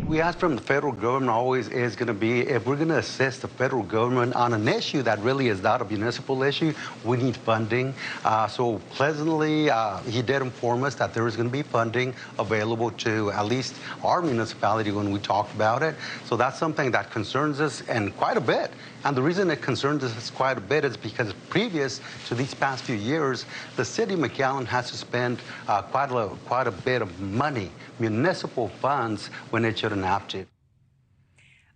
we ask from the federal government always is going to be, if we're going to assist the federal government on an issue that really is not a municipal issue, we need funding. So pleasantly, he did inform us that there is going to be funding available to at least our municipality when we talked about it. So that's something that concerns us and quite a bit. And the reason it concerns us quite a bit is because previous to these past few years, the city of McAllen has to spend quite a bit of money, municipal funds, when it shouldn't have to.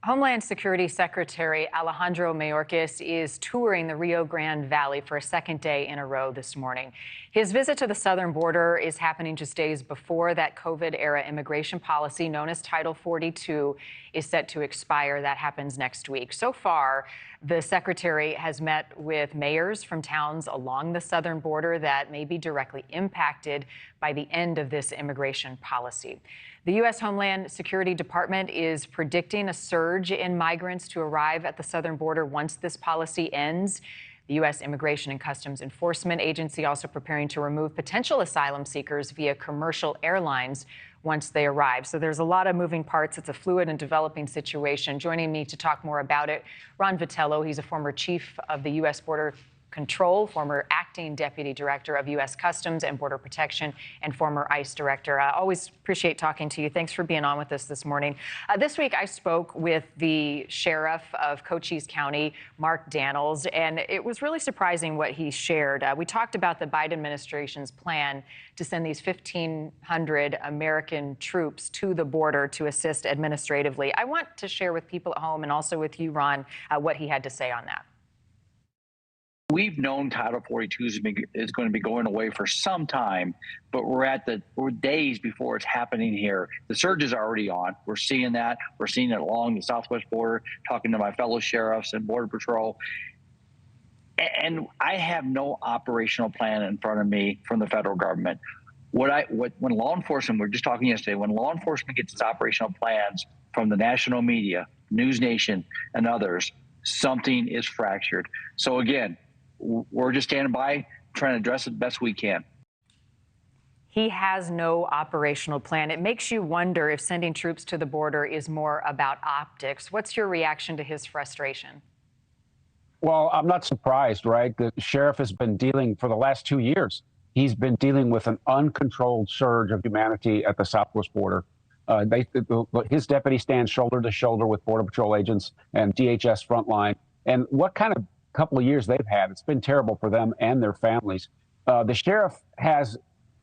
Homeland Security Secretary Alejandro Mayorkas is touring the Rio Grande Valley for a second day in a row this morning. His visit to the southern border is happening just days before that COVID-era immigration policy known as Title 42 is set to expire. That happens next week. So far, the secretary has met with mayors from towns along the southern border that may be directly impacted by the end of this immigration policy. The U.S. Homeland Security Department is predicting a surge in migrants to arrive at the southern border once this policy ends. The U.S. Immigration and Customs Enforcement Agency also preparing to remove potential asylum seekers via commercial airlines once they arrive. So there's a lot of moving parts. It's a fluid and developing situation. Joining me to talk more about it, Ron Vitello. He's a former chief of the U.S. Border Control, former acting deputy director of U.S. Customs and Border Protection, and former ICE director. I always appreciate talking to you. Thanks for being on with us this morning. This week, I spoke with the sheriff of Cochise County, Mark Daniels, and it was really surprising what he shared. We talked about the Biden administration's plan to send these 1,500 American troops to the border to assist administratively. I want to share with people at home and also with you, Ron, what he had to say on that. We've known Title 42 is going to be going away for some time, but we're days before it's happening here. The surge is already on. We're seeing that. We're seeing it along the southwest border, talking to my fellow sheriffs and Border Patrol. And I have no operational plan in front of me from the federal government. When law enforcement, we were just talking yesterday, when law enforcement gets its operational plans from the national media, NewsNation and others, something is fractured. So again, we're just standing by, trying to address it the best we can. He has no operational plan. It makes you wonder if sending troops to the border is more about optics. What's your reaction to his frustration? Well, I'm not surprised, right? The sheriff has been dealing for the last 2 years. He's been dealing with an uncontrolled surge of humanity at the southwest border. His deputy stands shoulder to shoulder with Border Patrol agents and DHS frontline. And what kind of couple of years they've had, it's been terrible for them and their families. The sheriff has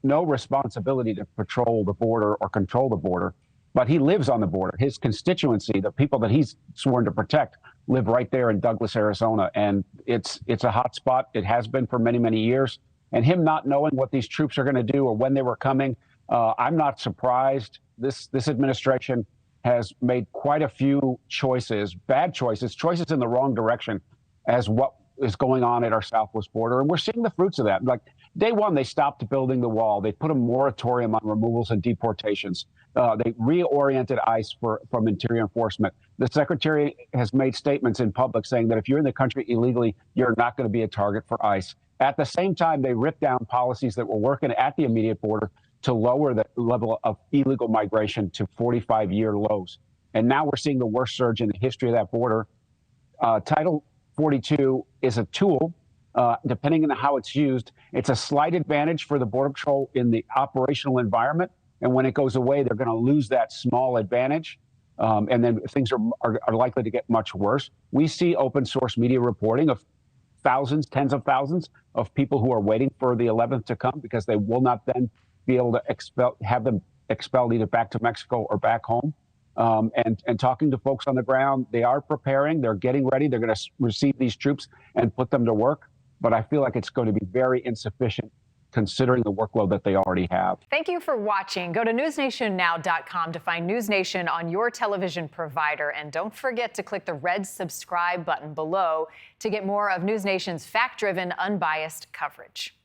no responsibility to patrol the border or control the border, but he lives on the border. His constituency, the people that he's sworn to protect, live right there in Douglas, Arizona. And it's a hot spot. It has been for many, many years. And him not knowing what these troops are going to do or when they were coming, I'm not surprised. This administration has made quite a few choices, bad choices in the wrong direction as what is going on at our southwest border. And we're seeing the fruits of that. Like day one, they stopped building the wall. They put a moratorium on removals and deportations. They reoriented ICE from interior enforcement. The secretary has made statements in public saying that if you're in the country illegally, you're not going to be a target for ICE. At the same time, they ripped down policies that were working at the immediate border to lower the level of illegal migration to 45-year lows. And now we're seeing the worst surge in the history of that border. Title 42 is a tool, depending on how it's used. It's a slight advantage for the Border Patrol in the operational environment. And when it goes away, they're going to lose that small advantage. And then things are likely to get much worse. We see open source media reporting of thousands, tens of thousands of people who are waiting for the 11th to come because they will not then be able to have them expelled either back to Mexico or back home. And talking to folks on the ground, they are preparing, they're getting ready, they're going to receive these troops and put them to work. But I feel like it's going to be very insufficient considering the workload that they already have. Thank you for watching. Go to newsnationnow.com to find NewsNation on your television provider. And don't forget to click the red subscribe button below to get more of NewsNation's fact-driven, unbiased coverage.